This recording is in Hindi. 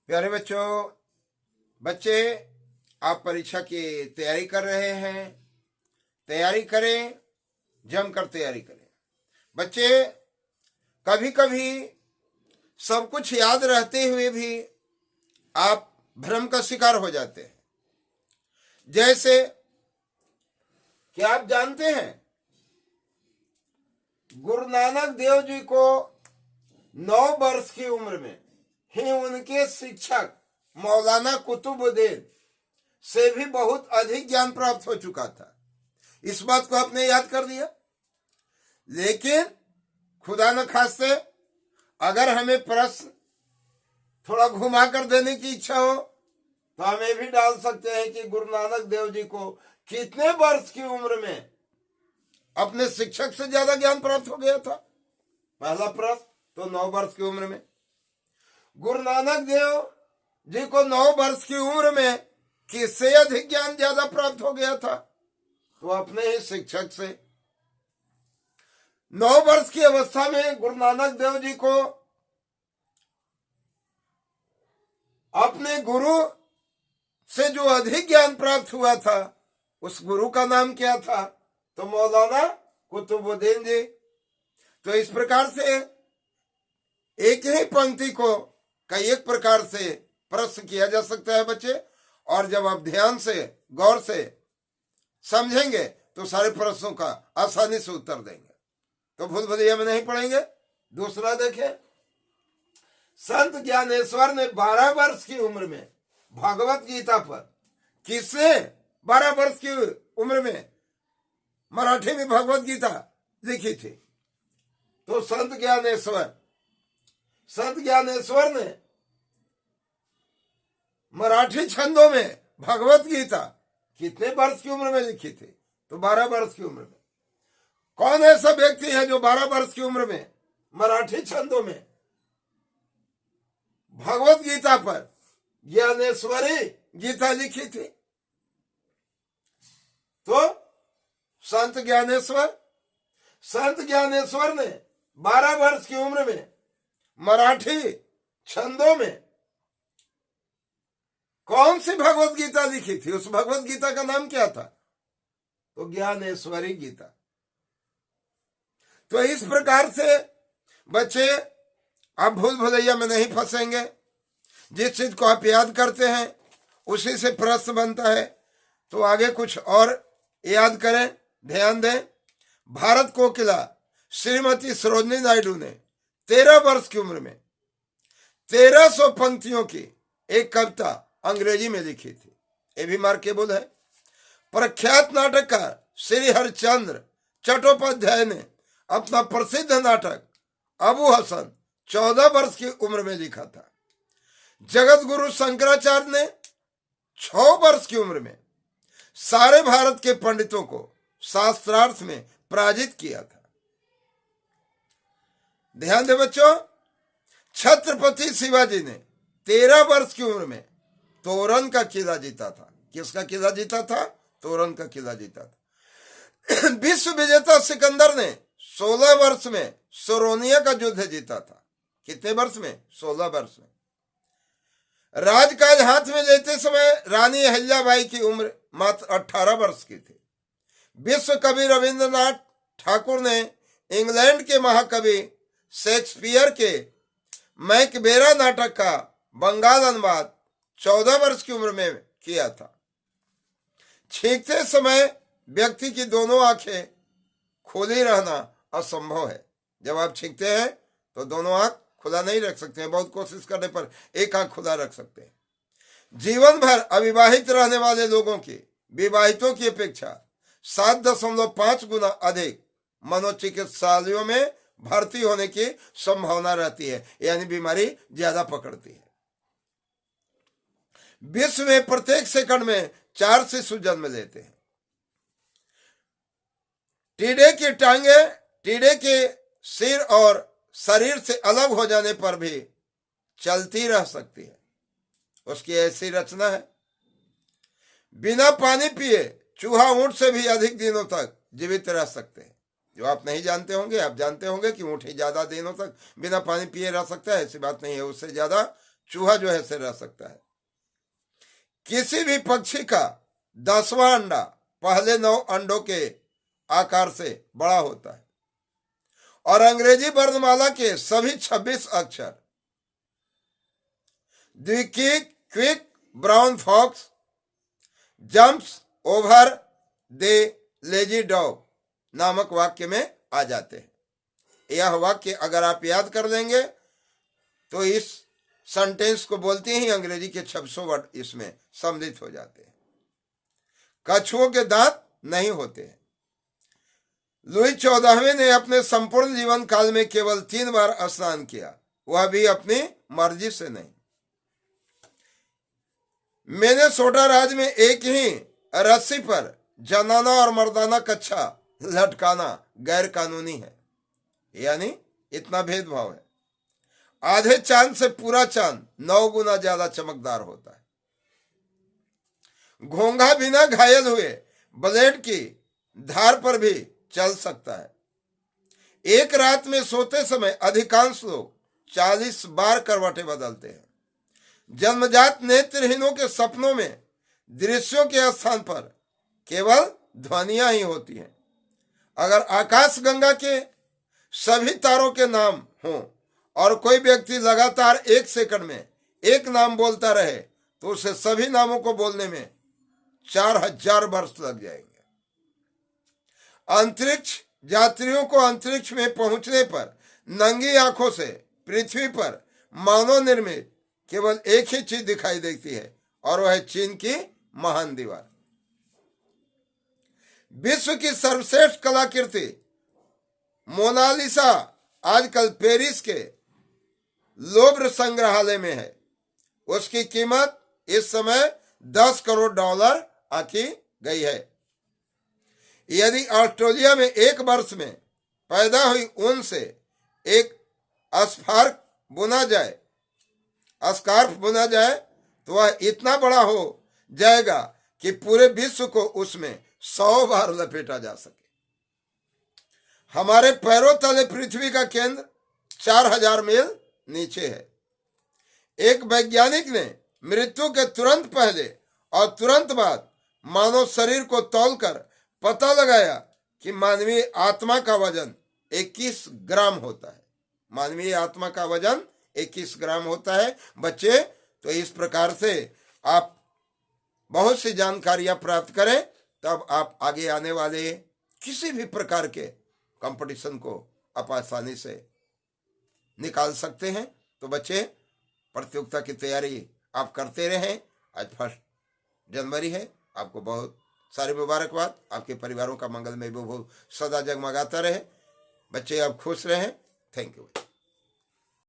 प्यारे बच्चों, बच्चे आप परीक्षा की तैयारी कर रहे हैं। तैयारी करें, जमकर तैयारी करें। बच्चे, कभी कभी सब कुछ याद रहते हुए भी आप भ्रम का शिकार हो जाते हैं। जैसे क्या आप जानते हैं, गुरु नानक देव जी को 9 वर्ष की उम्र में ही उनके शिक्षक मौलाना कुतुबुद्दीन से भी बहुत अधिक ज्ञान प्राप्त हो चुका था। इस बात को आपने याद कर दिया। लेकिन खुदा न खास्ते अगर हमें प्रश्न थोड़ा घुमा कर देने की इच्छा हो तो हमें भी डाल सकते हैं कि गुरु नानक देव जी को कितने वर्ष की उम्र में अपने शिक्षक से ज्यादा ज्ञान प्राप्त हो गया था। पहला प्रश्न तो 9 वर्ष की उम्र में। गुरु नानक देव जी को 9 वर्ष की उम्र में किससे अधिक ज्ञान ज्यादा प्राप्त हो गया था? तो अपने ही शिक्षक से। 9 वर्ष की अवस्था में गुरु नानक देव जी को अपने गुरु से जो अधिक ज्ञान प्राप्त हुआ था, उस गुरु का नाम क्या था? तो मौलाना कुतुबुद्दीन जी। तो इस प्रकार से एक ही पंक्ति को कई एक प्रकार से प्रश्न किया जा सकता है बच्चे। और जब आप ध्यान से गौर से समझेंगे तो सारे प्रश्नों का आसानी से उत्तर देंगे। तो भूल भुलैया में नहीं पढ़ेंगे। दूसरा देखें, संत ज्ञानेश्वर ने 12 वर्ष की उम्र में भगवत गीता पर किसने 12 वर्ष की उम्र में मराठी में भगवत गीता लिखी थी? तो संत ज्ञानेश्वर ने मराठी छंदों में भगवत गीता कितने वर्ष की उम्र में लिखी थी? तो 12 वर्ष की उम्र में। कौन ऐसा व्यक्ति है जो 12 वर्ष की उम्र में मराठी छंदों में भगवत गीता पर ज्ञानेश्वरी गीता लिखी थी? तो संत ज्ञानेश्वर ने 12 वर्ष की उम्र में मराठी छंदों में कौन सी भगवत गीता लिखी थी? उस भगवत गीता का नाम क्या था? तो ज्ञानेश्वरी गीता। तो इस प्रकार से बच्चे आप भूल भुलैया में नहीं फंसेंगे। जिस चीज को आप याद करते हैं उसी से प्रश्न बनता है। तो आगे कुछ और याद करें, ध्यान दें। भारत कोकिला श्रीमती सरोजिनी नायडू ने 13 वर्ष की उम्र में 1300 पंक्तियों की एक कविता अंग्रेजी में लिखी थी। ये भी मार्केबल है। प्रख्यात नाटककार श्री हरिश्चंद्र चट्टोपाध्याय ने अपना प्रसिद्ध नाटक अबू हसन 14 वर्ष की उम्र में लिखा था। जगत गुरु शंकराचार्य ने 6 वर्ष की उम्र में सारे भारत के पंडितों को शास्त्रार्थ में पराजित किया था। ध्यान दे बच्चों, छत्रपति शिवाजी ने 13 वर्ष की उम्र में तोरण का किला जीता था। किसका किला जीता था? तोरण का किला जीता था। विश्व विजेता सिकंदर ने 16 वर्ष में सोरोनिया का युद्ध जीता था। कितने वर्ष में? 16 वर्ष में। राजकाज हाथ में लेते समय रानी अहिल्याबाई की उम्र मात्र 18 वर्ष की थी। विश्व कवि रविंद्रनाथ ठाकुर ने इंग्लैंड के महाकवि शेक्सपियर के मैकबेरा नाटक का बंगाल अनुवाद 14 वर्ष की उम्र में किया था। छींकते समय व्यक्ति की दोनों आंखें खुली रहना असंभव है। जब आप छींकते हैं तो दोनों आंख खुला नहीं रख सकते हैं। बहुत कोशिश करने पर एक आंख खुला रख सकते हैं। जीवन भर अविवाहित रहने वाले लोगों की विवाहितों की अपेक्षा 7.5 गुना अधिक मनोचिकित्सालयों में भर्ती होने की संभावना रहती है, यानी बीमारी ज्यादा पकड़ती है। विश्व में प्रत्येक सेकंड में 4 शिशु जन्म लेते हैं। टीडे की टांगे टीडे के सिर और शरीर से अलग हो जाने पर भी चलती रह सकती है। उसकी ऐसी रचना है। बिना पानी पिए चूहा ऊंट से भी अधिक दिनों तक जीवित रह सकते हैं। जो आप नहीं जानते होंगे, आप जानते होंगे कि ऊंट ही ज्यादा दिनों तक बिना पानी पिए रह सकता है। ऐसी बात नहीं है, उससे ज्यादा चूहा जो है से रह सकता है। किसी भी पक्षी का 10वां अंडा पहले 9 अंडों के आकार से बड़ा होता है और अंग्रेजी वर्णमाला के सभी 26 अक्षर the quick brown fox jumps over the lazy dog नामक वाक्य में आ जाते हैं। यह वाक्य अगर आप याद कर लेंगे तो इस सेंटेंस को बोलते ही अंग्रेजी के 26 वर्ड इसमें सम्मिलित हो जाते हैं। कछुओं के दांत नहीं होते हैं। लुई 14वें ने अपने संपूर्ण जीवन काल में केवल 3 बार स्नान किया, वह भी अपनी मर्जी से नहीं। मिनेसोटा राज्य में एक ही रस्सी पर जनाना और मर्दाना कच्छा लटकाना गैर कानूनी है, यानी इतना भेदभाव है। आधे चांद से पूरा चांद 9 गुना ज्यादा चमकदार होता है। घोंघा बिना घायल हुए ब्लेड की धार पर भी चल सकता है। एक रात में सोते समय अधिकांश लोग 40 बार करवटें बदलते हैं। जन्मजात नेत्रहीनों के सपनों में दृश्यों के स्थान पर केवल ध्वनियां ही होती हैं। अगर आकाशगंगा के सभी तारों के नाम हों और कोई व्यक्ति लगातार 1 सेकंड में एक नाम बोलता रहे तो उसे सभी नामों को बोलने में 4000 वर्ष लग जाएंगे। अंतरिक्ष यात्रियों को अंतरिक्ष में पहुंचने पर नंगी आंखों से पृथ्वी पर मानव निर्मित केवल एक ही चीज दिखाई देती है और वह है चीन की महान दीवार। विश्व की सर्वश्रेष्ठ कलाकृति मोनालिसा आजकल पेरिस के लोव्र संग्रहालय में है। उसकी कीमत इस समय $10 करोड़ आंकी गई है। यदि ऑस्ट्रेलिया में एक वर्ष में पैदा हुई ऊन से एक स्कार्फ बुना जाए तो वह इतना बड़ा हो जाएगा कि पूरे विश्व को उसमें 100 बार लपेटा जा सके। हमारे पैरों तले पृथ्वी का केंद्र 4000 मील नीचे है। एक वैज्ञानिक ने मृत्यु के तुरंत पहले और तुरंत बाद मानव शरीर को तौलकर पता लगाया कि मानवीय आत्मा का वजन 21 ग्राम होता है। मानवीय आत्मा का वजन 21 ग्राम होता है। बच्चे, तो इस प्रकार से आप बहुत सी जानकारियां प्राप्त करें, तब आप आगे आने वाले किसी भी प्रकार के कंपटीशन को आप आसानी से निकाल सकते हैं। तो बच्चे, प्रतियोगिता की तैयारी आप करते रहें। आज 1 जनवरी है। आपको बहुत सारी मुबारकबाद। आपके परिवारों का मंगलमय विभव सदा जगमगाता रहे। बच्चे, आप खुश रहें। Thank you.